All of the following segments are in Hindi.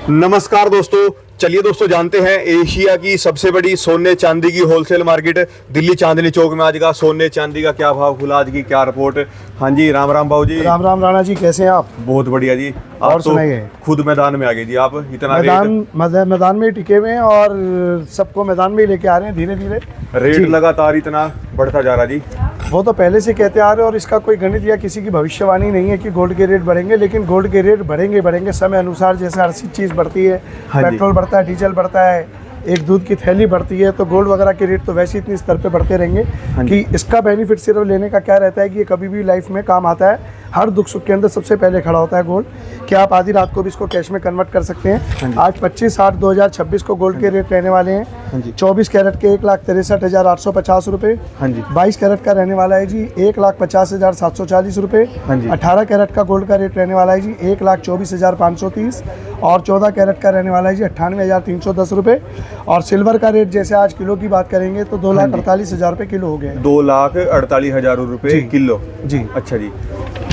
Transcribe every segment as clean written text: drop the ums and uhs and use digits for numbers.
नमस्कार दोस्तों, चलिए दोस्तों जानते हैं एशिया की सबसे बड़ी सोने चांदी की होलसेल मार्केट दिल्ली चांदनी चौक में आज का सोने चांदी का क्या भाव खुला, आज की क्या रिपोर्ट। हाँ जी, राम राम बाबू जी। राम राम राणा जी, कैसे हैं आप? बहुत बढ़िया जी। और आप तो सुनाइए। खुद मैदान में आ गए जी, आप इतना मैदान में ही टिके हुए हैं और सबको मैदान में ही लेके आ रहे हैं धीरे धीरे। रेट लगातार इतना बढ़ता जा रहा जी। वो तो पहले से कहते आ रहे हैं और इसका कोई गणित या किसी की भविष्यवाणी नहीं है कि गोल्ड के रेट बढ़ेंगे, लेकिन गोल्ड के रेट बढ़ेंगे समय अनुसार। जैसे हर चीज़ बढ़ती है, पेट्रोल बढ़ता है, डीजल बढ़ता है, एक दूध की थैली बढ़ती है, तो गोल्ड वगैरह के रेट तो वैसे इतनी स्तर पे बढ़ते रहेंगे कि इसका बेनिफिट सिर्फ लेने का क्या रहता है कि ये कभी भी लाइफ में काम आता है। हर दुख सुख के अंदर सबसे पहले खड़ा होता है गोल्ड। कि आप आधी रात को भी इसको कैश में कन्वर्ट कर सकते हैं। आज 25/8/2026 को गोल्ड के रेट रहने वाले हैं 24 कैरेट के 1,63,850 रुपये। 22 कैरेट का रहने वाला है जी 1,50,740 रुपये। 18 कैरेट का गोल्ड का रेट रहने वाला है जी 1,24,530 और 14 कैरेट का रहने वाला है जी 98,310 रुपये। और सिल्वर का रेट जैसे आज किलो की बात करेंगे तो 2,48,000 रुपये किलो हो गए। 2,48,000 रुपये किलो जी। अच्छा जी।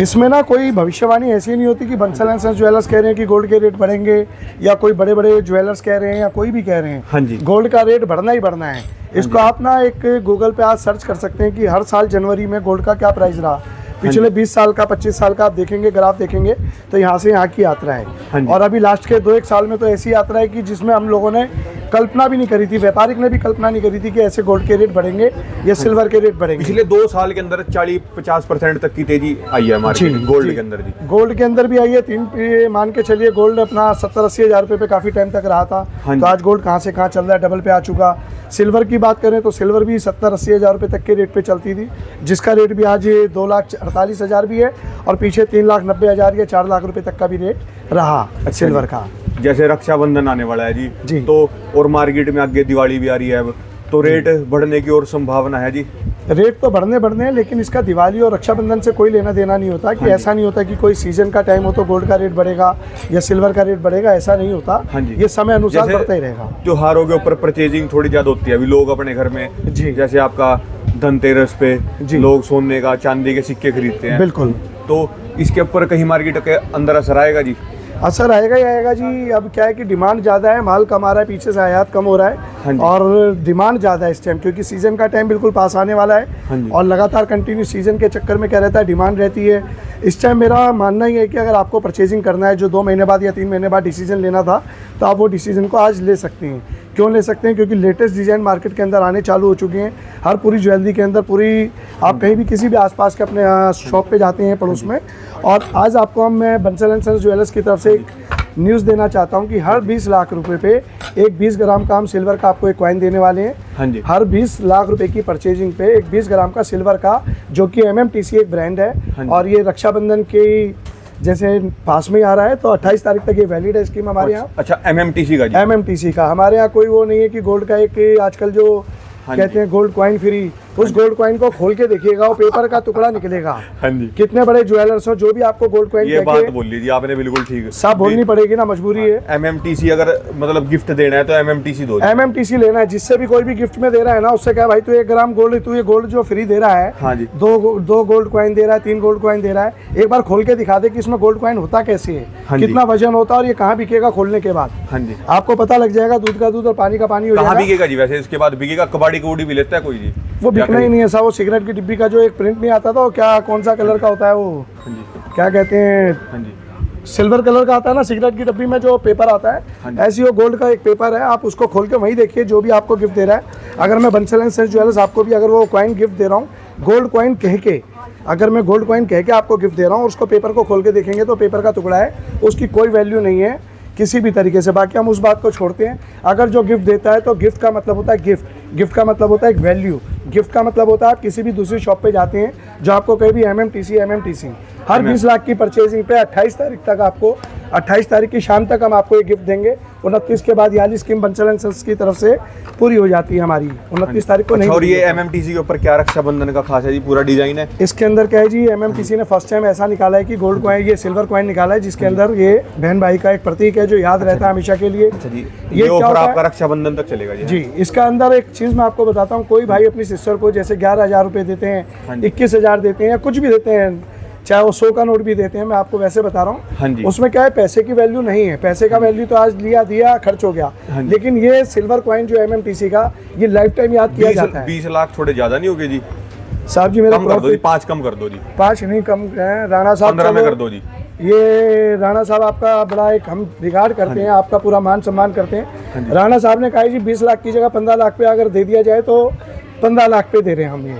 इसमें ना कोई भविष्यवाणी ऐसी नहीं होती कि बंसल एंड सन्स ज्वेलर्स कह रहे हैं कि गोल्ड के रेट बढ़ेंगे या कोई बड़े बड़े ज्वेलर्स कह रहे हैं या कोई भी कह रहे हैं। हाँ जी। गोल्ड का रेट बढ़ना ही बढ़ना है। इसको आप ना एक गूगल पे आज सर्च कर सकते हैं कि हर साल जनवरी में गोल्ड का क्या प्राइस रहा। पिछले 20 साल का 25 साल का आप देखेंगे, ग्राफ देखेंगे तो यहाँ से यहाँ की यात्रा है। और अभी लास्ट के 2-1 साल में तो ऐसी यात्रा है कि जिसमें हम लोगों ने कल्पना भी नहीं करी थी, व्यापारिक ने भी कल्पना नहीं करी थी कि ऐसे गोल्ड के रेट बढ़ेंगे या सिल्वर के रेट बढ़ेंगे। पिछले 2 साल के अंदर 40-50% तक की तेजी आई है मार्केट गोल्ड के अंदर जी। गोल्ड के अंदर भी आई है। 3 मान के चलिए, गोल्ड अपना 70-80 हज़ार रुपये पे काफ़ी टाइम तक रहा था। तो आज गोल्ड कहाँ से कहाँ चल रहा है, डबल पे आ चुका। सिल्वर की बात करें तो सिल्वर भी 70-80 हज़ार रुपये तक के रेट पे चलती थी, जिसका रेट भी आज 2,48,000 भी है और पीछे 3,90,000 या 4 लाख रुपये तक का भी रेट रहा सिल्वर का। जैसे रक्षाबंधन आने वाला है जी तो और मार्केट में आगे दिवाली भी आ रही है अब, तो रेट बढ़ने की और संभावना है जी। रेट तो बढ़ने हैं, लेकिन इसका दिवाली और रक्षाबंधन से कोई लेना देना नहीं होता कि ऐसा नहीं होता कि कोई सीजन का टाइम हो तो गोल्ड का रेट बढ़ेगा या सिल्वर का रेट बढ़ेगा, ऐसा नहीं होता। ये समय अनुसार बढ़ता ही रहेगा। त्योहारों के ऊपर परचेजिंग थोड़ी ज्यादा होती है अभी, लोग अपने घर में जी, जैसे आपका धनतेरस पे लोग सोने का चांदी के सिक्के खरीदते हैं। बिल्कुल। तो इसके ऊपर कहीं मार्केट के अंदर असर आएगा जी? असर आएगा ही आएगा जी। अब क्या है कि डिमांड ज़्यादा है, माल कम आ रहा है, पीछे से आयात कम हो रहा है और डिमांड ज़्यादा है इस टाइम, क्योंकि सीज़न का टाइम बिल्कुल पास आने वाला है और लगातार कंटिन्यू सीज़न के चक्कर में क्या रहता है, डिमांड रहती है। इस टाइम मेरा मानना ही है कि अगर आपको परचेजिंग करना है, जो 2 महीने बाद या 3 महीने बाद डिसीजन लेना था, तो आप वो डिसीजन को आज ले सकते हैं। क्यों ले सकते हैं? क्योंकि लेटेस्ट डिज़ाइन मार्केट के अंदर आने चालू हो चुके हैं। हर पूरी ज्वेलरी के अंदर पूरी, आप कहीं भी किसी भी आसपास के अपने शॉप पे जाते हैं पड़ोस में, और आज आपको मैं बंसल एंड सन्स ज्वेलर्स की तरफ से एक न्यूज़ देना चाहता हूं कि हर 20 लाख रुपए पे एक 20 ग्राम का हम सिल्वर का आपको एक कॉइन देने वाले हैं। हर 20 लाख रुपए की परचेजिंग पे एक 20 ग्राम का सिल्वर का, जो कि MMTC एक ब्रांड है और ये रक्षाबंधन के जैसे पास में आ रहा है, तो 28 तारीख तक ये वैलिड है स्कीम हमारे यहाँ। अच्छा, MMTC का जी? MMTC का हमारे यहाँ कोई वो नहीं है कि गोल्ड का एक आजकल जो कहते हैं गोल्ड कॉइन फ्री, उस गोल्ड कॉइन को खोल के देखिएगा, वो पेपर का टुकड़ा निकलेगा। कितने बड़े ज्वेलर्स हो, जो भी आपको गोल्ड कॉइन, ये बात बोल लीजिए आपने, बिल्कुल ठीक सब बोलनी पड़ेगी ना, मजबूरी है। MMTC अगर मतलब गिफ्ट देना है तो MMTC दो। MMTC लेना है, जिससे भी कोई भी गिफ्ट में दे रहा है ना, उससे क्या भाई, तू 1 ग्राम गोल्ड, तू ये गोल्ड जो फ्री दे रहा है, 2 गोल्ड कॉइन दे रहा है, 3 गोल्ड कॉइन दे रहा है, एक बार खोल के दिखा दे कि इसमें गोल्ड कॉइन होता कैसे है, कितना वजन होता है और ये कहाँ बिकेगा। खोलने के बाद आपको पता लग जाएगा, दूध का दूध और पानी का पानी हो जाएगा। कहाँ बिकेगा जी वैसे? इसके बाद बिकेगा? कबाड़ी कबूड़ी भी लेता है कोई जी? वो बिकना ही नहीं है साहब। वो सिगरेट की डिब्बी का जो एक प्रिंट नहीं आता था, वो क्या, कौन सा कलर का होता है वो, क्या कहते हैं, सिल्वर कलर का आता है ना सिगरेट की डिब्बी में जो पेपर आता है, ऐसी वो गोल्ड का एक पेपर है। आप उसको खोल के वहीं देखिए जो भी आपको गिफ्ट दे रहा है। अगर मैं बंसल एंड सन्स ज्वेलर्स आपको भी अगर वो कॉइन गिफ्ट दे रहा हूँ, गोल्ड कॉइन कह के, अगर मैं गोल्ड कॉइन कह के आपको गिफ्ट दे रहा हूँ, उसको पेपर को खोल के देखेंगे तो पेपर का टुकड़ा है, उसकी कोई वैल्यू नहीं है किसी भी तरीके से। बाकी हम उस बात को छोड़ते हैं। अगर जो गिफ्ट देता है तो गिफ्ट का मतलब होता है गिफ्ट का मतलब होता है एक वैल्यू। गिफ्ट का मतलब होता है आप किसी भी दूसरी शॉप पे जाते हैं जो आपको कहीं भी MMTC हर 20 लाख की परचेजिंग पे 28 तारीख तक आपको, 28 तारीख की शाम तक हम आपको ये गिफ्ट देंगे। 29 के बाद याली स्कीम बंसल एंड सन्स की तरफ से पूरी हो जाती है हमारी 29 तारीख को। नहीं, और ये MMTC के ऊपर क्या रक्षाबंधन का खास है जी? पूरा डिजाइन है इसके अंदर क्या है जी, MMTC ने फर्स्ट टाइम ऐसा निकाला है कि गोल्ड कॉइन, ये सिल्वर कॉइन निकाला है जिसके अंदर ये बहन भाई का एक प्रतीक है जो याद रहता है हमेशा के लिए। ये ऑफर आपका रक्षाबंधन तक चलेगा जी? इसका अंदर एक चीज मैं आपको बताता हूँ, कोई भाई अपनी सिस्टर को जैसे 11,000 रुपए देते हैं, 21,000 देते हैं या कुछ भी देते हैं, चाहे वो 100 का नोट भी देते हैं, मैं आपको वैसे बता रहा हाँ हूँ। जी। उसमें क्या है, पैसे की वैल्यू नहीं है, पैसे का वैल्यू तो आज लिया दिया खर्च हो गया, हाँ जी। लेकिन ये सिल्वर कॉइन जो एमएमटीसी का, ये लाइफ टाइम याद किया जाता है। 20 लाख थोड़े ज्यादा नहीं हो गए जी? साहब जी मेरे कम कर दो जी, 5 कम कर दो जी। 5 नहीं कम है राणा साहब, 15 में चलो, कर दो जी। ये राणा साहब आपका बड़ा एक हम रिगार्ड करते हैं, आपका पूरा मान सम्मान करते हैं। राणा साहब ने कहा जी 20 लाख की जगह 15 लाख पे अगर दे दिया जाए तो 15 लाख पे दे रहे हैं हम ये।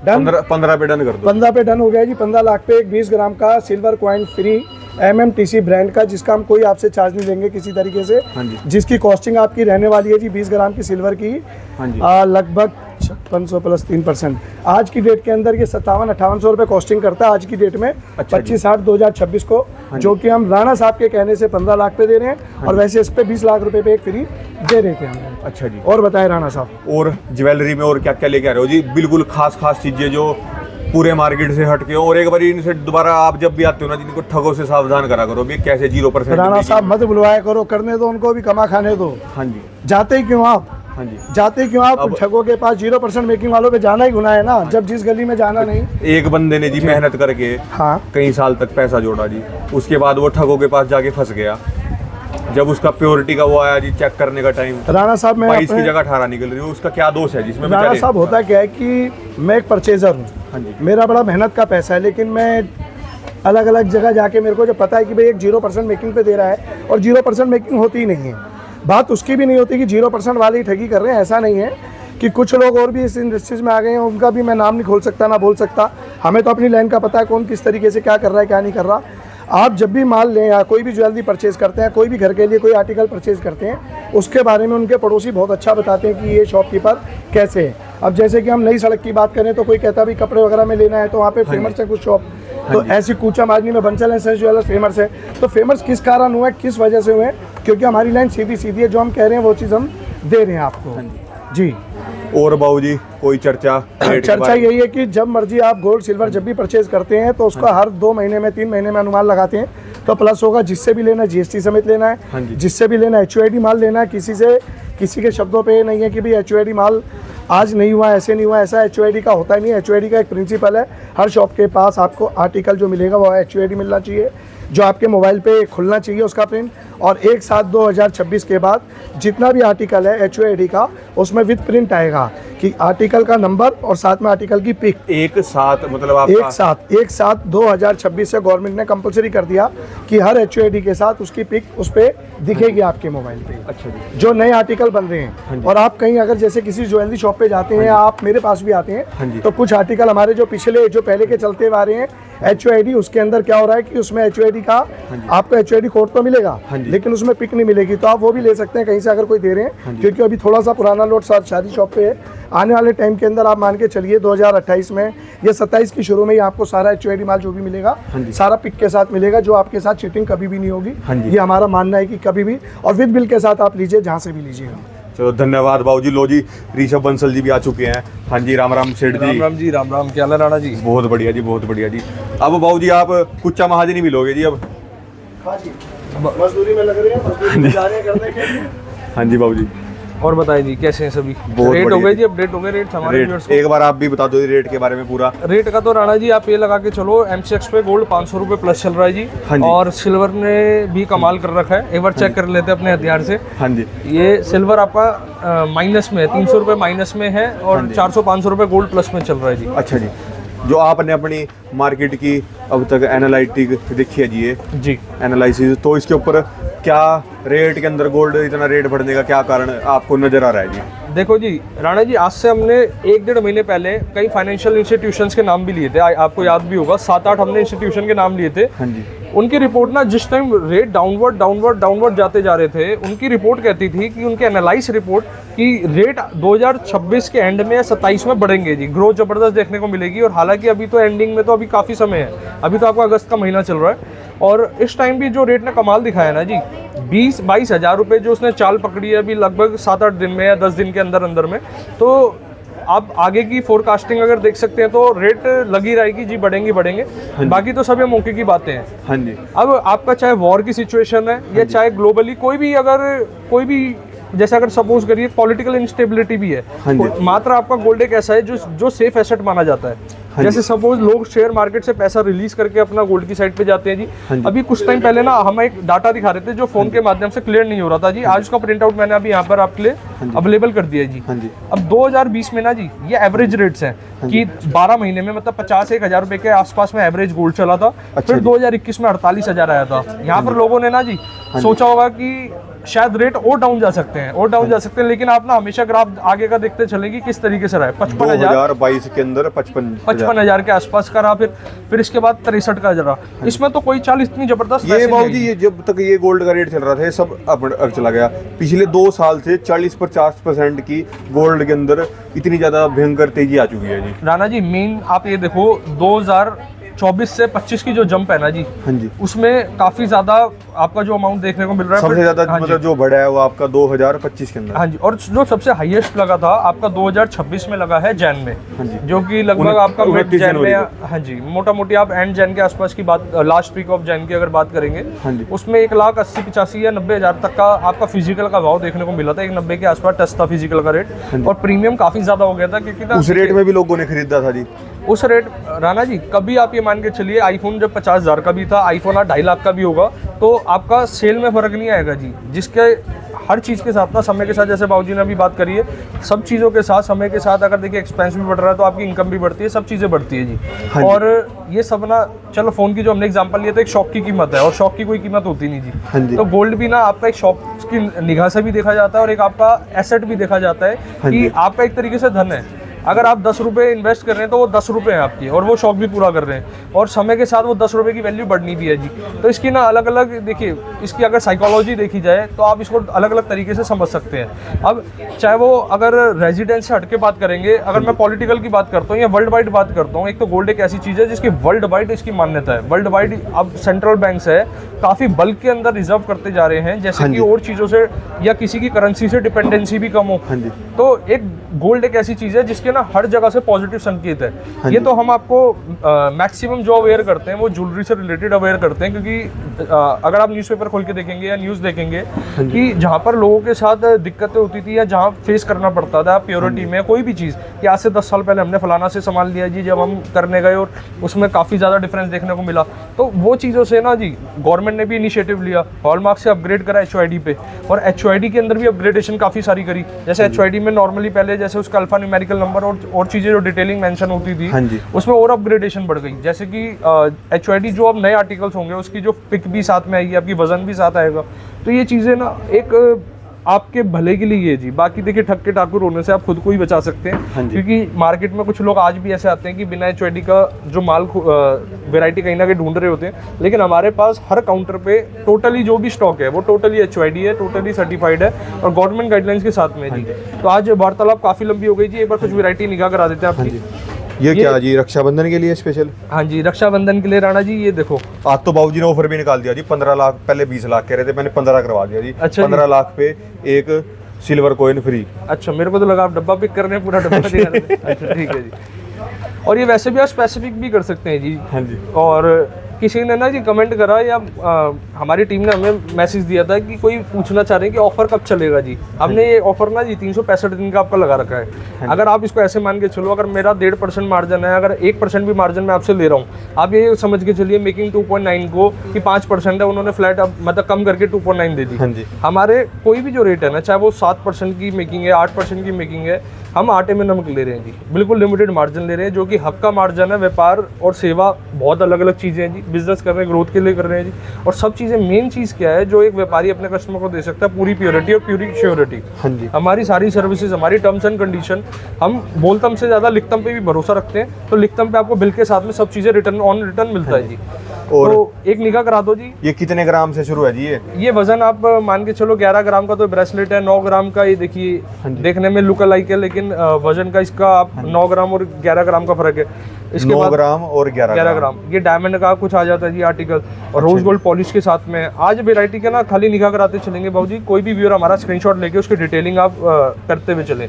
डन, 15 पे डन कर दो। 15 पे डन हो गया जी। 15 लाख पे एक 20 ग्राम का silver coin free MMTC brand का, जिसका हम कोई आपसे चार्ज नहीं लेंगे किसी तरीके से, हाँ जी। जिसकी कॉस्टिंग आपकी रहने वाली है जी 20 ग्राम की सिल्वर की हाँ जी। लगभग 5600 प्लस 3%। आज की डेट के अंदर ये 57-5800 रुपये कॉस्टिंग करता है आज की डेट में, अच्छा 25/8/2026 को, जो कि हम राणा साहब के कहने से 15 लाख पे दे रहे हैं, और वैसे इस पे 20 लाख रुपए पे एक फ्री दे रहे थे हम। अच्छा जी। और बताएं राणा साहब, और ज्वेलरी में और क्या क्या लेके आ रहे हो जी? बिल्कुल खास खास चीजें जो पूरे मार्केट से हट के, और एक बार इनसे दोबारा आप जब भी आते हो ना, जिनको ठगों से सावधान करा करो भी, कैसे 0% राणा साहब मत बुलवाया करो, करने दो उनको भी, कमा खाने दो। हाँ जी। जाते ही क्यों आप, हाँ जी। जाते ही क्यों आप ठगों के पास? 0% मेकिंग वालों पे जाना ही गुनाह है ना, जब जिस गली में जाना नहीं। एक बंदे ने जी मेहनत करके हाँ, कई साल तक पैसा जोड़ा जी, उसके बाद वो ठगों के पास जाके फंस गया। जब उसका प्योरिटी का वो आया जी चेक करने का टाइम, राणा साहब मैं 22 की जगह 18 निकल रही है, उसका क्या दोष है जिसमें? राणा साहब होता क्या है कि मैं एक परचेजर हूँ, हाँ जी। मेरा बड़ा मेहनत का पैसा है, लेकिन मैं अलग अलग जगह जाके मेरे को जब पता है कि भाई एक 0% मेकिंग पे दे रहा है, और 0% मेकिंग होती ही नहीं है। बात उसकी भी नहीं होती कि 0% वाले ही ठगी कर रहे हैं, ऐसा नहीं है। कि कुछ लोग और भी इस इंडस्ट्रीज में आ गए हैं, उनका भी मैं नाम नहीं खोल सकता ना बोल सकता, हमें तो अपनी लाइन का पता है कौन किस तरीके से क्या कर रहा है क्या नहीं कर रहा। आप जब भी माल लें या कोई भी ज्वेलरी परचेज़ करते हैं, कोई भी घर के लिए कोई आर्टिकल परचेज़ करते हैं, उसके बारे में उनके पड़ोसी बहुत अच्छा बताते हैं कि ये शॉपकीपर कैसे है। अब जैसे कि हम नई सड़क की बात करें तो कोई कहता भी कपड़े वगैरह में लेना है तो वहाँ पे फेमस है कुछ शॉप, तो ऐसी कूचा माजनी में Bansal and sons jewellers famous है। तो फेमस किस कारण हुआ है, किस वजह से हुए? क्योंकि हमारी लाइन सीधी सीधी है, जो हम कह रहे हैं वो चीज़ हम दे रहे हैं आपको जी। और बाबूजी कोई चर्चा? चर्चा यही है कि जब मर्जी आप गोल्ड सिल्वर जब भी परचेज करते हैं तो उसका हर 2 महीने में 3 महीने में अनुमान लगाते हैं, तो प्लस होगा। जिससे भी लेना जीएसटी समेत लेना है, जिससे भी लेना HUID माल लेना है। किसी के शब्दों पे नहीं है कि भाई HUID माल आज नहीं हुआ, ऐसे नहीं हुआ, ऐसा HUID का होता ही नहीं है। HUID का एक प्रिंसिपल है, हर शॉप के पास आपको आर्टिकल जो मिलेगा वो HUID मिलना चाहिए, जो आपके मोबाइल पे खुलना चाहिए उसका प्रिंट। और 1/7/2026 के बाद जितना भी आर्टिकल है HUID का, उसमें विद प्रिंट आएगा कि आर्टिकल का नंबर और साथ में आर्टिकल की पिक। एक साथ मतलब आपका 1/7/2026 से गवर्नमेंट ने कंपलसरी कर दिया कि हर HUID के साथ उसकी पिक उस पर दिखेगी आपके मोबाइल पे। अच्छा जी। जो नए आर्टिकल बन रहे हैं, और आप कहीं अगर जैसे किसी ज्वेलरी शॉप पे जाते हैं, आप मेरे पास भी आते हैं, तो कुछ आर्टिकल हमारे जो पहले के चलते आ रहे हैं HUID, उसके अंदर क्या हो रहा है कि उसमें HUID का आपको HUID कोड तो मिलेगा, लेकिन उसमें पिक नहीं मिलेगी, तो आप वो भी ले सकते हैं कहीं से अगर कोई दे रहे हैं। क्योंकि अभी थोड़ा सा पुराना लोड शादी शॉप पे है, आने वाले टाइम के अंदर आप मान के चलिए 2028 में या 27 की शुरू में ही आपको सारा HUID माल जो भी मिलेगा सारा पिक के साथ मिलेगा, जो आपके साथ चीटिंग कभी भी नहीं होगी। ये हमारा मानना है कि कभी भी, और विद बिल के साथ आप लीजिए जहाँ से भी लीजिएगा। चलो धन्यवाद बाबूजी। लो जी, ऋषभ बंसल जी भी आ चुके हैं। हाँ जी, राम राम सेठ जी। राम राम जी, राम राम। क्या हाल है राणा जी? बहुत बढ़िया जी, बहुत बढ़िया जी। अब बाबूजी आप कुच्चा महाजनी मिलोगे जी अब? हाँ जी, मजदूरी में लग रहे हैं, मजदूरी में जा रहे हैं करने के लिए। हाँ जी बाबूजी। और बताइए जी कैसे हैं सभी? बहुत रेट हो बढ़िया गए जी, अपडेट हो गए रेट हमारे व्यूअर्स को। एक बार आप भी बता दो रेट के बारे में पूरा। रेट का तो राणा जी आप ये लगा के चलो, MCX पे गोल्ड 500 रुपये प्लस चल रहा है जी। हाँ जी। और सिल्वर ने भी कमाल कर रखा है, एक बार चेक कर लेते हैं अपने हथियार से। हाँ जी। ये सिल्वर आपका माइनस में है, 300 रुपये माइनस में है, और 400-500 रुपये गोल्ड प्लस में चल रहा है जी। अच्छा जी। जो आपने अपनी मार्केट की अब तक एनालिटिक देखी है जी, ये जी एनालिसिस, तो इसके ऊपर क्या रेट के अंदर गोल्ड इतना रेट बढ़ने का क्या कारण आपको नजर आ रहा है जी? देखो जी राणा जी, आज से हमने 1-1.5 महीने पहले कई फाइनेंशियल इंस्टीट्यूशंस के नाम भी लिए थे, आपको याद भी होगा 7-8 हमने इंस्टीट्यूशन के नाम लिए थे। हाँ जी। उनकी रिपोर्ट ना जिस टाइम रेट डाउनवर्ड जाते जा रहे थे, उनकी रिपोर्ट कहती थी कि उनके एनालाइज रिपोर्ट कि रेट 2026 के एंड में या 27 में बढ़ेंगे जी, ग्रोथ जबरदस्त देखने को मिलेगी। और हालांकि अभी तो एंडिंग में तो अभी काफ़ी समय है, अभी तो आपका अगस्त का महीना चल रहा है, और इस टाइम भी जो रेट ने कमाल दिखाया ना जी, 20-22 हज़ार रुपये जो उसने चाल पकड़ी है अभी लगभग 7-8 दिन में या 10 दिन के अंदर में, तो आप आगे की फोरकास्टिंग अगर देख सकते हैं तो रेट लगी रहेगी जी, बढ़ेंगे। बाकी तो सब ये मौके की बातें हैं। हाँ जी। अब आपका चाहे वॉर की सिचुएशन है या चाहे ग्लोबली कोई भी जैसे अगर सपोज करिए पॉलिटिकल इंस्टेबिलिटी भी है, हाँ जी। मात्र आपका गोल्ड एक ऐसा है जो सेफ एसेट माना जाता है। जैसे सपोज लोग शेयर मार्केट से पैसा रिलीज करके अपना गोल्ड की साइड पे जाते हैं जी। अभी कुछ टाइम पहले ना हम एक डाटा दिखा रहे थे जो फोन के माध्यम से क्लियर नहीं हो रहा था जी। आज उसका प्रिंट आउट मैंने अभी यहाँ पर आपके लिए अवेलेबल कर दिया है जी। अब 2020 में ना जी ये एवरेज रेट्स हैं कि 12 महीने में मतलब 50-1,000 रुपए के आसपास में एवरेज गोल्ड चला था। फिर 2021 में 48,000 आया था। यहाँ पर लोगों ने ना जी सोचा होगा कि शायद रेट और डाउन जा सकते हैं, लेकिन आप ना हमेशा ग्राफ आगे का देखते चलेंगे किस तरीके से रहा है। 2022 के अंदर 55,000 के आसपास का रहा, फिर इसके बाद 63 का रहा। इसमें तो कोई चाल इतनी जबरदस्त ये बाबूजी, ये जब तक ये गोल्ड का रेट चल रहा था सब अब चला गया। पिछले 2 साल से 40-50% की गोल्ड के अंदर इतनी ज्यादा भयंकर तेजी आ चुकी है जी। राणा जी मेन आप ये देखो 2024 से 25 की जो जंप है ना जी, हाँ जी, उसमें काफी ज्यादा आपका जो अमाउंट देखने को मिल रहा है सबसे ज्यादा हाँ मतलब जो बढ़ा है वो आपका 2025 के अंदर। हाँ जी, और जो सबसे हाईएस्ट लगा था आपका 2026 में लगा है जैन में, हाँ जी, जो कि लगभग आपका मिड जैन में, हाँ जी, मोटा मोटी आप एंड जैन के आसपास की बात, लास्ट वीक ऑफ जैन की अगर बात करेंगे, हाँ जी, उसमें 1,80,85 या 90,000 तक का आपका फिजिकल का भाव देखने को मिला था। 1,90 के आसपास टच था फिजिकल का रेट, और प्रीमियम काफी ज्यादा हो गया था क्योंकि उस रेट में भी लोगों ने खरीदा था जी। उस रेट राणा जी कभी आप ये मान के चलिए आईफोन जब 50,000 का भी था, आईफोन आज 2.5 लाख का भी होगा, तो आपका सेल में फर्क नहीं आएगा जी। जिसके हर चीज़ के साथ ना समय के साथ, जैसे बाबूजी ने अभी बात करी है, सब चीज़ों के साथ समय के साथ अगर देखिए एक्सपेंस भी बढ़ रहा है तो आपकी इनकम भी बढ़ती है, सब चीज़ें बढ़ती है जी। हाँ जी। और ये सब ना, चलो फोन की जो हमने एग्जांपल लिया था एक शॉप की कीमत है, और शॉप की कोई कीमत होती नहीं जी। हाँ जी। तो गोल्ड भी ना आपका एक शॉप की निगाह से भी देखा जाता है और एक आपका एसेट भी देखा जाता है। हाँ कि आपका एक तरीके से धन है। अगर आप 10 रुपये इन्वेस्ट कर रहे हैं तो वो 10 रुपये हैं आपकी, और वो शौक भी पूरा कर रहे हैं, और समय के साथ वो 10 रुपये की वैल्यू बढ़नी भी है जी। तो इसकी ना अलग अलग देखिए, इसकी अगर साइकोलॉजी देखी जाए तो आप इसको अलग अलग तरीके से समझ सकते हैं। अब चाहे वो अगर रेजिडेंस से हट के बात करेंगे, अगर मैं पॉलिटिकल की बात करता हूँ या वर्ल्ड वाइड बात करता हूँ, एक तो गोल्ड एक ऐसी चीज़ है जिसकी वर्ल्ड वाइड इसकी मान्यता है। वर्ल्ड वाइड अब सेंट्रल बैंक्स है काफ़ी बल्क के अंदर रिजर्व करते जा रहे हैं, जैसे कि और चीज़ों से या किसी की करेंसी से डिपेंडेंसी भी कम हो। तो एक गोल्ड एक ऐसी चीज़ है जिसके ना हर जगह से पॉजिटिव संकेत है। ये तो हम आपको मैक्सिमम जो अवेयर करते हैं वो ज्वेलरी से रिलेटेड अवेयर करते हैं, क्योंकि अगर आप न्यूज़पेपर खोल के देखेंगे या न्यूज़ देखेंगे कि जहाँ पर लोगों के साथ दिक्कतें होती थी या जहाँ फेस करना पड़ता था प्योरिटी में कोई भी चीज़, कि आज से 10 साल पहले हमने फलाना से सामान लिया जी, जब हम करने गए और उसमें काफ़ी ज़्यादा डिफरेंस देखने को मिला, तो वो चीज़ों से ना जी गवर्नमेंट ने भी इनिशिएटिव लिया, हॉलमार्क से अपग्रेड करा HYD पे, और HYD के अंदर भी अपग्रेडेशन काफ़ी सारी करी। जैसे HYD में नॉर्मली पहले जैसे उसका अल्फा न्यूमेरिकल नंबर और चीज़ें जो डिटेलिंग मेंशन होती थी, उसमें और अपग्रेडेशन बढ़ गई। जैसे कि HYD जो अब नए आर्टिकल्स होंगे उसकी जो पिक भी साथ में आएगी, आपकी वजन भी साथ आएगा। तो ये चीज़ें ना एक आपके भले के लिए है जी। बाकी देखिए ठग के ठाकुर होने से आप खुद को ही बचा सकते हैं, क्योंकि मार्केट में कुछ लोग आज भी ऐसे आते हैं कि बिना HYD का जो माल वैरायटी कहीं ना कहीं ढूंढ रहे होते हैं, लेकिन हमारे पास हर काउंटर पे टोटली जो भी स्टॉक है वो टोटली HYD है, टोटली सर्टिफाइड है और गवर्नमेंट गाइडलाइंस के साथ में जी। तो आज वार्तालाप काफ़ी लंबी हो गई जी, एक बार कुछ वैरायटी निगाह करा देते हैं आपकी। ये क्या जी, रक्षाबंधन के लिए स्पेशल? हाँ जी, रक्षाबंधन के लिए राणा जी ये देखो, आज तो बाबूजी ने ऑफर भी निकाल दिया जी। 15 लाख, पहले 20 लाख कह रहे थे, मैंने 15 करवा दिया जी। अच्छा, 15 लाख पे एक सिल्वर कॉइन फ्री। अच्छा, मेरे को तो लगा आप डब्बा पिक कर रहे हैं, पूरा डब्बा दिखा रहे थे। अच्छा ठीक है जी। और ये वैसे भी आप स्पेसिफिक भी कर सकते हैं जी। हाँ जी। और किसी ने ना जी कमेंट करा या हमारी टीम ने हमें मैसेज दिया था कि कोई पूछना चाह रहे हैं कि ऑफर कब चलेगा जी। हमने ये ऑफर ना जी 365 दिन का आपका लगा रखा है। अगर आप इसको ऐसे मान के चलो, अगर मेरा 1.5% मार्जिन है, अगर 1% भी मार्जिन मैं आपसे ले रहा हूँ, आप ये समझ के चलिए मेकिंग 2.9 को कि 5% है, उन्होंने फ्लैट मतलब कम करके 2.9 दे दी। हाँ जी। हमारे कोई भी जो रेट है ना, चाहे वो 7% की मेकिंग है, 8% की मेकिंग है, हम आटे में नमक ले रहे हैं जी। बिल्कुल लिमिटेड मार्जिन ले रहे हैं, जो कि हक का मार्जिन है। व्यापार और सेवा बहुत अलग अलग चीज़ें हैं जी। बिजनेस कर रहे हैं, ग्रोथ के लिए कर रहे हैं जी। और सब चीज़ें, मेन चीज़ क्या है जो एक व्यापारी अपने कस्टमर को दे सकता है? पूरी प्योरिटी और पूरी श्योरिटी। हाँ जी। हमारी सारी सर्विसेज, हमारी टर्म्स एंड कंडीशन, हम बोलतम से ज़्यादा लिखतम पे भी भरोसा रखते हैं। तो लिखतम पे आपको बिल के साथ में सब चीज़ें रिटर्न ऑन रिटर्न मिलता है जी। और तो एक निगाह करा दो जी। ये कितने ग्राम से शुरू है जी? ये वजन आप मान के चलो 11 ग्राम का तो ब्रेसलेट है, 9 ग्राम का ये देखिए देखने में लुक अलाइक है, लेकिन वजन का इसका आप 9 ग्राम और 11 ग्राम का फर्क है। इसके 9 ग्राम और 11 ग्राम। ये डायमंड का कुछ आ जाता है जी आर्टिकल, और रोज गोल्ड पॉलिश के साथ में। आज वेरायटी के ना खाली निगाह कराते चलेंगे बाबूजी। कोई भी व्यूअर हमारा स्क्रीनशॉट लेके उसकी डिटेलिंग आप करते हुए चले।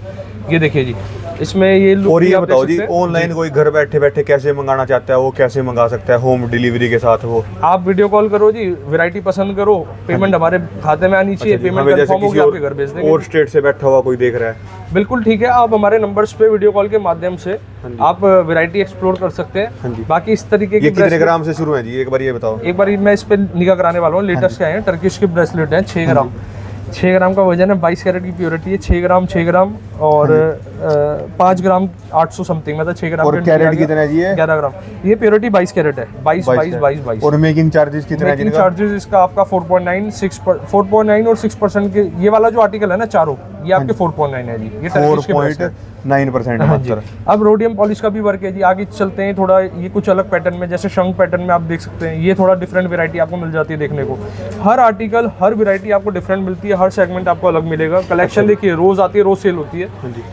ये देखिए जी, इसमें ये look और भी ये आप बताओ देख जी, सकते हैं। ऑनलाइन कोई घर बैठे बैठे कैसे मंगाना चाहता है वो कैसे मंगा सकता है होम डिलीवरी के साथ वो? आप वीडियो कॉल करो जी, वैरायटी पसंद करो, पेमेंट हमारे खाते में आनी चाहिए, अच्छा जी, पेमेंट हमें जैसे कंफर्म किसी होगी आपके घर भेज देंगे। और स्टेट से बैठा हुआ कोई देख रहा है, बिल्कुल ठीक है, आप हमारे नंबर्स पे वीडियो कॉल के माध्यम से आप वैरायटी एक्सप्लोर कर सकते हाँ जी। हैं। बाकी इस तरीके की ये कितने bracelet- ग्राम से शुरू है जी, एक बार ये बताओ? एक बार मैं इस पे निगाह कराने वाला हूँ। लेटेस्ट आए हैं, टर्किश के ब्रेसलेट हैं, 6 ग्राम। 6 ग्राम का वजन है, 22 कैरेट की प्योरिटी है। 6 ग्राम और 5 ग्राम 800 समथिंग, मतलब 6 ग्राम और कैरेट कितना है जी ये? 11 ग्राम। ये प्योरिटी 22 कैरेट है, 22। और मेकिंग चार्जेस कितना है मेकिंग जिनका? चार्जेस इसका आपका 4.9 और 6% के। ये वाला जो आर्टिकल है ना चारों, ये आपके 4.9 है जी। ये टर्किश के ब्रेसलेट। 4.9% हाँ जी। मात्र। अब रोडियम पॉलिश का भी वर्क है जी। आगे चलते हैं थोड़ा, ये कुछ अलग पैटर्न में, जैसे शंख पैटर्न में आप देख सकते हैं, ये थोड़ा डिफरेंट वैरायटी आपको मिल जाती है देखने को। हर आर्टिकल, हर वैरायटी आपको डिफरेंट मिलती है, हर सेगमेंट आपको अलग मिलेगा। कलेक्शन देखिए, रोज आती है, रोज सेल होती है। हाँ जी।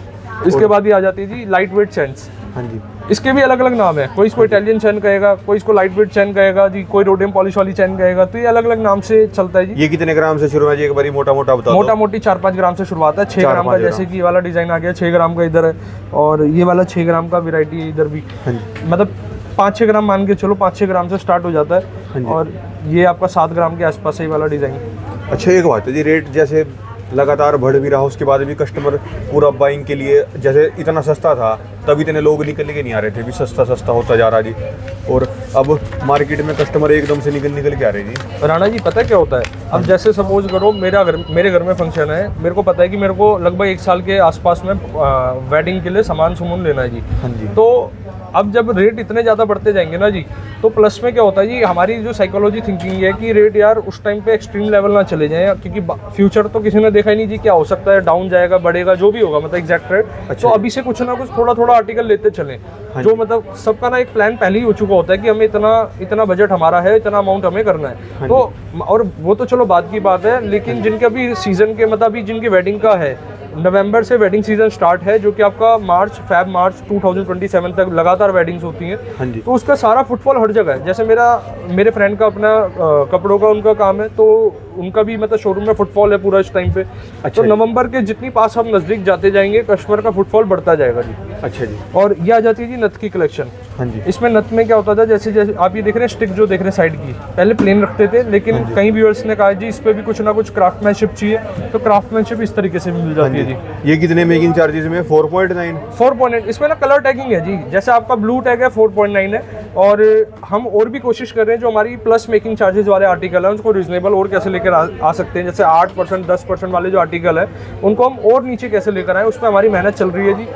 इसके बाद ये आ जाती है जी लाइट वेट चेन्स। हाँ जी। इसके भी अलग अलग नाम है, कोई इसको इटालियन चैन कहेगा, कोई इसको लाइट वेट चैन कहेगा जी, कोई रोडियम पॉलिश वाली चैन कहेगा। तो ये अलग अलग नाम से चलता है जी। ये कितने ग्राम से शुरू है जी, एक बारी मोटा मोटा बता दो? मोटा मोटी 4-5 ग्राम से शुरुआत है। 6 ग्राम का, जैसे कि ये वाला डिजाइन आ गया 6 ग्राम का इधर है, और ये वाला 6 ग्राम का वैरायटी है इधर भी। हाँ जी। मतलब 5-6 ग्राम मान के चलो, 5-6 ग्राम से स्टार्ट हो जाता है। और ये आपका 7 ग्राम के आसपास है ये वाला डिजाइन। अच्छा, एक बात है जी, रेट जैसे लगातार बढ़ भी रहा उसके बाद भी कस्टमर पूरा बाइंग के लिए, जैसे इतना सस्ता था तब इतने लोग निकल के नहीं आ रहे थे, भी सस्ता सस्ता होता जा रहा जी, और अब मार्केट में कस्टमर एकदम से निकल के आ रहे जी। राणा जी पता क्या होता है, अब जैसे सपोज करो मेरे घर में फंक्शन है, मेरे को पता है कि मेरे को लगभग 1 साल के आसपास में वेडिंग के लिए सामान लेना है जी। हाँ जी। तो अब जब रेट इतने ज़्यादा बढ़ते जाएंगे ना जी, तो प्लस में क्या होता है जी, हमारी जो साइकोलॉजी थिंकिंग है कि रेट यार उस टाइम पे एक्सट्रीम लेवल ना चले जाएं, क्योंकि फ्यूचर तो किसी ने देखा ही नहीं जी, क्या हो सकता है, डाउन जाएगा, बढ़ेगा, जो भी होगा, मतलब एग्जैक्ट रेट। तो अभी से कुछ ना कुछ थोड़ा थोड़ा आर्टिकल लेते चलें, जो मतलब सबका ना एक प्लान पहले ही हो चुका होता है कि हमें इतना बजट हमारा है, इतना अमाउंट हमें करना है। तो और वो तो चलो बाद की बात है, लेकिन जिनके अभी सीजन के, मतलब अभी जिनकी वेडिंग का है, नवंबर से वेडिंग सीजन स्टार्ट है, जो कि आपका मार्च 2027 तक लगातार वेडिंग्स होती हैं। हाँ जी। तो उसका सारा फुटफॉल हर जगह है। जैसे मेरे फ्रेंड का अपना कपड़ों का उनका काम है, तो उनका भी मतलब शोरूम में फुटफॉल है पूरा इस टाइम पे। तो नवंबर के जितनी पास हम नजदीक जाते जाएंगे, कस्टमर का फुटफॉल बढ़ता जाएगा जी। अच्छा जी। और ये आ जाती है जी नथ की कलेक्शन। हाँ जी। इसमें नथ में क्या होता था, जैसे जैसे आप ये देख रहे हैं स्टिक जो देख रहे हैं साइड की, पहले प्लेन रखते थे, लेकिन कई व्यूअर्स ने कहा जी इस पे भी कुछ ना कुछ क्राफ्टमैनशिप चाहिए, तो क्राफ्टमैनशिप इस तरीके से भी मिल जाती है जी। ये कितने मेकिंग चार्जेस में? 4.9? 4.9। इसमें ना कलर टैगिंग है जी, जैसे आपका ब्लू टैग है 4.9 है, और हम और भी कोशिश कर रहे हैं जो हमारी प्लस मेकिंग चार्जेस वाले आर्टिकल हैं उनको रिजनेबल और कैसे लेकर आ सकते हैं। जैसे 8% 10% वाले जो आर्टिकल है उनको हम और नीचे कैसे लेकर आए, उस पर हमारी मेहनत चल रही है जी।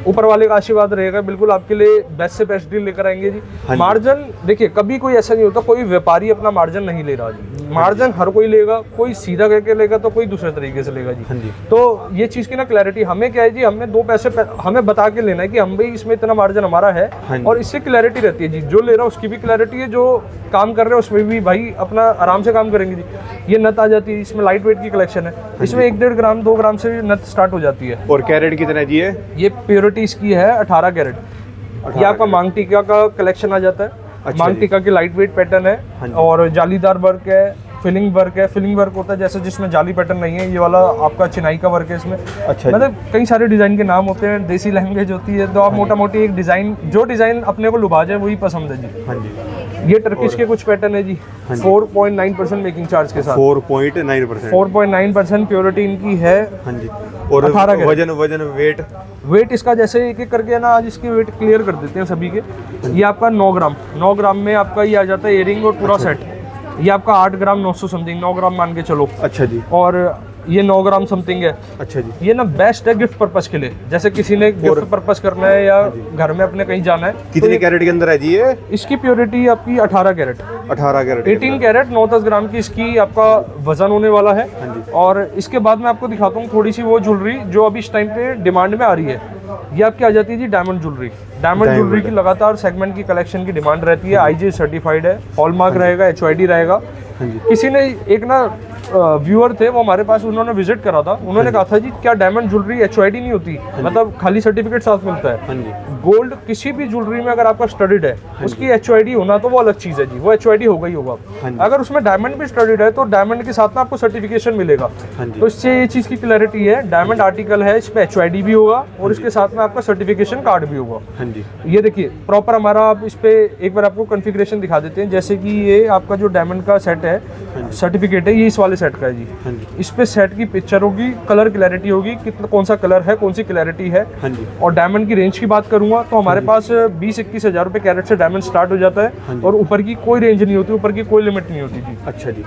ऊपर वाले का आशीर्वाद रहेगा, बिल्कुल आपके लिए बेस्ट से बेस्ट डील लेकर आएंगे जी। मार्जिन देखिए, कभी कोई ऐसा नहीं होता, कोई व्यापारी अपना मार्जिन नहीं ले रहा जी। मार्जिन हर कोई लेगा, कोई सीधा करके लेगा तो कोई दूसरे तरीके से लेगा जी। तो ये चीज़ की ना क्लैरिटी हमें क्या है जी, हमने 2 पैसे हमें बता के लेना है कि हम भाई इसमें इतना मार्जिन हमारा है, और इससे क्लैरिटी रहती है जी। जो ले रहा है उसकी भी क्लैरिटी है, जो काम कर रहे हैं उसमें भी भाई अपना आराम से काम करेंगे जी। ये नथ आ जाती है, इसमें लाइट वेट की कलेक्शन है, इसमें 1-1.5 ग्राम 2 ग्राम से नथ स्टार्ट हो जाती है। और कैरेट कितना है जी ये प्योरिटी इसकी है 18 कैरेट। ये आपका मांग टीका का कलेक्शन आ जाता है। मांग टीका की लाइट वेट पैटर्न है, और जालीदार वर्क है, फिलिंग वर्क है। फिलिंग वर्क होता है जैसे जिसमें जाली पैटर्न नहीं है, ये वाला आपका चिनाई का वर्क है इसमें। अच्छा, मतलब कई सारे डिजाइन के नाम होते हैं, देसी लैंग्वेज होती है, तो आप मोटा मोटी एक डिजाइन, जो डिजाइन अपने को लुभा जाए वही पसंद है जी। हाँ जी। ये टर्किश के कुछ पैटर्न है जी, 4.9% मेकिंग चार्ज के साथ। 4.9%? 4.9% प्योरिटी इनकी है। हाँ जी। और 18 कैरेट। वजन वेट इसका जैसे एक एक करके ना आज इसके वेट क्लियर कर देते हैं सभी के। ये आपका 9 ग्राम में आपका ये आ जाता है इयरिंग और पूरा सेट। ये आपका 8 ग्राम 900 समथिंग, 9 ग्राम मान के चलो। अच्छा जी। और ये 9 ग्राम समथिंग है। अच्छा जी। ये ना बेस्ट है गिफ्ट पर्पस के लिए, जैसे किसी ने गिफ्ट पर्पस करना है या घर में अपने कहीं जाना है। कितने कैरेट के अंदर है जी ये? इसकी प्योरिटी आपकी 18 कैरेट। 18 कैरेट? 18 कैरेट 9-10 ग्राम की इसकी आपका वजन होने वाला है। और इसके बाद मैं आपको दिखाता हूँ थोड़ी सी वो ज्वेलरी जो अभी इस टाइम पे डिमांड में आ रही है। ये आपकी आ जाती है जी डायमंड ज्वेलरी। डायमंड ज्वेलरी की लगातार सेगमेंट की कलेक्शन की डिमांड रहती है। आईजी सर्टिफाइड है, हॉलमार्क रहेगा, HYD रहेगा। किसी ने एक ना व्यूअर थे, वो हमारे पास उन्होंने विजिट करा था, उन्होंने कहा था जी क्या डायमंड ज्वेलरी HYD नहीं होती, मतलब खाली सर्टिफिकेट साथ मिलता है? गोल्ड किसी भी ज्वेलरी में अगर आपका स्टडीड है, उसकी HYD होना तो वो अलग चीज़ है जी, वो HYD होगा ही होगा। अगर उसमें डायमंड भी स्टडीड है तो डायमंड के साथ में आपको सर्टिफिकेशन मिलेगा। तो इससे ये चीज़ की क्लैरिटी है, डायमंड आर्टिकल है, इस पे HYD भी होगा और इसके साथ में आपका सर्टिफिकेशन कार्ड भी होगा। हाँ जी, ये देखिए प्रॉपर हमारा, आप इस पे एक बार आपको कॉन्फ़िगरेशन दिखा देते हैं। जैसे कि ये आपका जो डायमंड का सेट है, सर्टिफिकेट है, ये इस वाले सेट का है जी। हाँ जी, इस पे सेट की पिक्चर होगी, कलर क्लैरिटी होगी, कितना कौन सा कलर है, कौन सी क्लैरिटी है। हाँ जी, और डायमंड की रेंज की बात करूंगा तो हमारे पास 20-21 हज़ार रुपये कैरेट से डायमंड स्टार्ट हो जाता है और ऊपर की कोई रेंज नहीं होती, ऊपर की कोई लिमिट नहीं होती जी। अच्छा जी,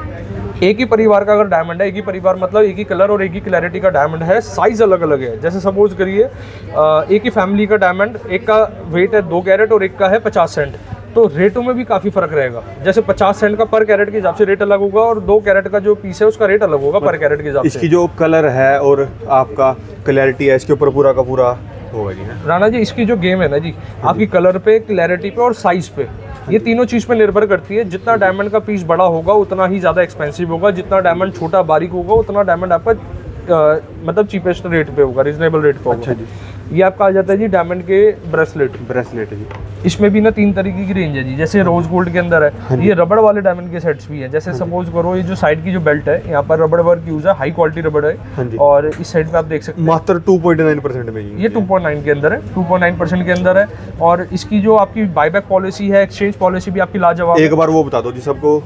एक ही परिवार का अगर डायमंड है, एक ही परिवार मतलब एक ही कलर और एक ही क्लैरिटी का डायमंड है, साइज अलग अलग है। जैसे सपोज करिए एक ही फैमिली का डायमंड, एक का वेट है 2 कैरेट और एक का है 50 सेंट, तो रेटों में भी काफ़ी फ़र्क रहेगा। जैसे 50 सेंट का पर कैरेट के हिसाब से रेट अलग होगा और 2 कैरेट का जो पीस है उसका रेट अलग होगा पर कैरेट के हिसाब से। इसकी जो कलर है और आपका क्लैरिटी है, इसके ऊपर पूरा का पूरा होगा जी। राणा जी, इसकी जो गेम है ना जी, आपकी कलर पे, क्लैरिटी पे और साइज पे, ये तीनों चीज़ पे निर्भर करती है। जितना डायमंड का पीस बड़ा होगा उतना ही ज़्यादा एक्सपेंसिव होगा, जितना डायमंड छोटा बारीक होगा उतना डायमंड आपका मतलब चीपेस्ट रेट पे होगा, रीजनेबल रेट पे होगा। अच्छा जी, ये आपका आ जाता है जी डायमंड के ब्रेसलेट। ब्रेसलेट है जी। इसमें भी ना 3 तरीके की रेंज है जी। जैसे रोज गोल्ड के अंदर है, ये रबड़ वाले डायमंड के सेट्स भी हैं। जैसे सपोज करो ये जो साइड की जो बेल्ट है, यहाँ पर रबड़ वर्क यूज है, हाई क्वालिटी रबड़ हाँ है। जी। और इस साइड पे आप देख सकते हैं मात्र 2.9% में जी। ये 2.9 के अंदर है, 2.9% के अंदर है। और इसकी जो आपकी बायबैक पॉलिसी है, एक्सचेंज पॉलिसी भी आपकी लाजवाब है। एक बार वो बता दो जी सबको।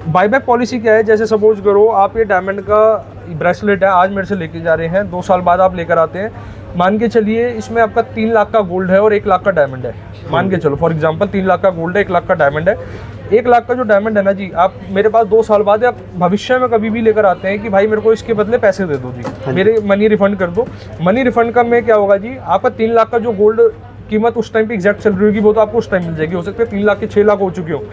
बायबैक पॉलिसी क्या है, जैसे सपोज करो आप ये डायमंड का ब्रेसलेट है, आज मेरे से लेके जा रहे हैं, 2 साल बाद आप लेकर आते हैं, मान के चलिए इसमें आपका 3 लाख का गोल्ड है और 1 लाख का डायमंड है। मान के चलो फॉर एग्जांपल 3 लाख का गोल्ड है, 1 लाख का डायमंड है। 1 लाख का जो डायमंड है ना जी, आप मेरे पास 2 साल बाद या भविष्य में कभी भी लेकर आते हैं कि भाई मेरे को इसके बदले पैसे दे दो जी, मेरे मनी रिफंड कर दो। मनी रिफंड का में क्या होगा जी, आपका 3 लाख का जो गोल्ड कीमत उस टाइम पे एग्जैक्ट चल रही होगी वो तो आपको उस टाइम मिल जाएगी। हो सकता है 3 लाख के 6 लाख हो चुके हो।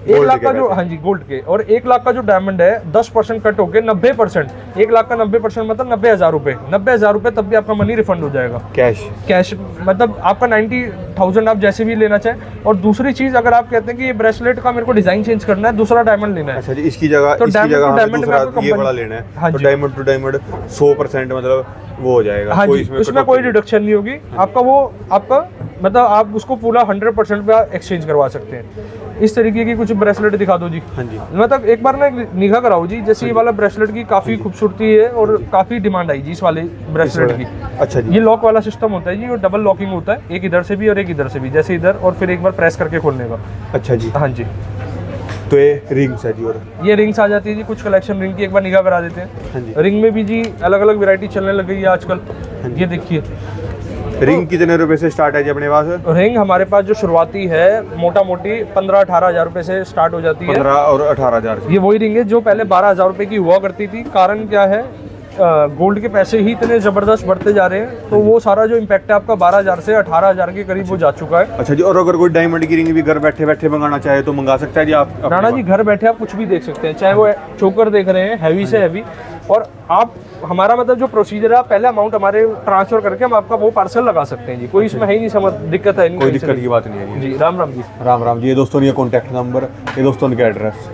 1 लाख का जो, हाँ जी गोल्ड के, और 1 लाख का जो डायमंड है 10% कट होके 90%, 1 लाख का 90% मतलब 90,000 रुपये, 90,000 रुपये तब भी आपका मनी रिफंड हो जाएगा कैश मतलब आपका 90,000 आप जैसे भी लेना चाहें। और दूसरी चीज़, अगर आप कहते हैं कि ये ब्रेसलेट का मेरे को डिज़ाइन चेंज करना है, दूसरा डायमंड लेना है, अच्छा जी, इसकी जगह तो इसकी जगह हमें डायमंड दूसरा में ये वाला लेना है, हाँ तो जी। डायमंड टू डायमंड 100% मतलब वो हो जाएगा। हाँ कोई जी, इसमें कोई रिडक्शन नहीं होगी आपका, वो आपका मतलब आप उसको पूरा 100% पे एक्सचेंज करवा सकते हैं। इस तरीके की कुछ ब्रेसलेट दिखा दो जी। हाँ जी, मतलब एक बार ना निगाह कराओ जी। जैसे ये वाला ब्रेसलेट की काफ़ी खूबसूरती है और काफ़ी डिमांड आई जी इस वाले ब्रेसलेट की। अच्छा जी, ये लॉक वाला सिस्टम होता है जी, और डबल लॉकिंग होता है, एक इधर से भी और एक इधर से भी, जैसे इधर और फिर एक बार प्रेस करके खोलने का। अच्छा जी। हाँ जी, तो ये रिंग्स है जी, और ये रिंग्स आ जाती है जी, कुछ कलेक्शन रिंग की एक बार निगाह करा देते हाँ जी। हैं। रिंग में भी जी अलग अलग वैरायटी चलने लग गई है आजकल। ये देखिए रिंग कितने रुपए से स्टार्ट है जी अपने पास? रिंग हमारे पास जो शुरुआती है मोटा मोटी 15-18 हज़ार रुपये से स्टार्ट हो जाती है। 15 और 18,000। ये वही रिंग है जो पहले 12,000 रुपये की हुआ करती थी। कारण क्या है, गोल्ड के पैसे ही इतने ज़बरदस्त बढ़ते जा रहे हैं, तो वो सारा जो इम्पैक्ट है आपका 12,000 से 18,000 के करीब वो जा चुका है। अच्छा जी, और अगर कोई डायमंड की रिंग भी घर बैठे बैठे मंगाना चाहे तो मंगा सकता है जी आप अपने राणा पास? जी घर बैठे आप कुछ भी देख सकते हैं, चाहे वो चोकर देख रहे हैं हैवी से हैवी, और आप हमारा मतलब जो प्रोसीजर है, आप पहले अमाउंट हमारे ट्रांसफर करके हम आपका वो पार्सल लगा सकते हैं जी। कोई इसमें है ही नहीं, समझ दिक्कत है नहीं, कोई दिक्कत की बात नहीं है जी। राम राम जी। राम राम जी। ये दोस्तों ने ये कॉन्टैक्ट नंबर, ये दोस्तों ने एड्रेस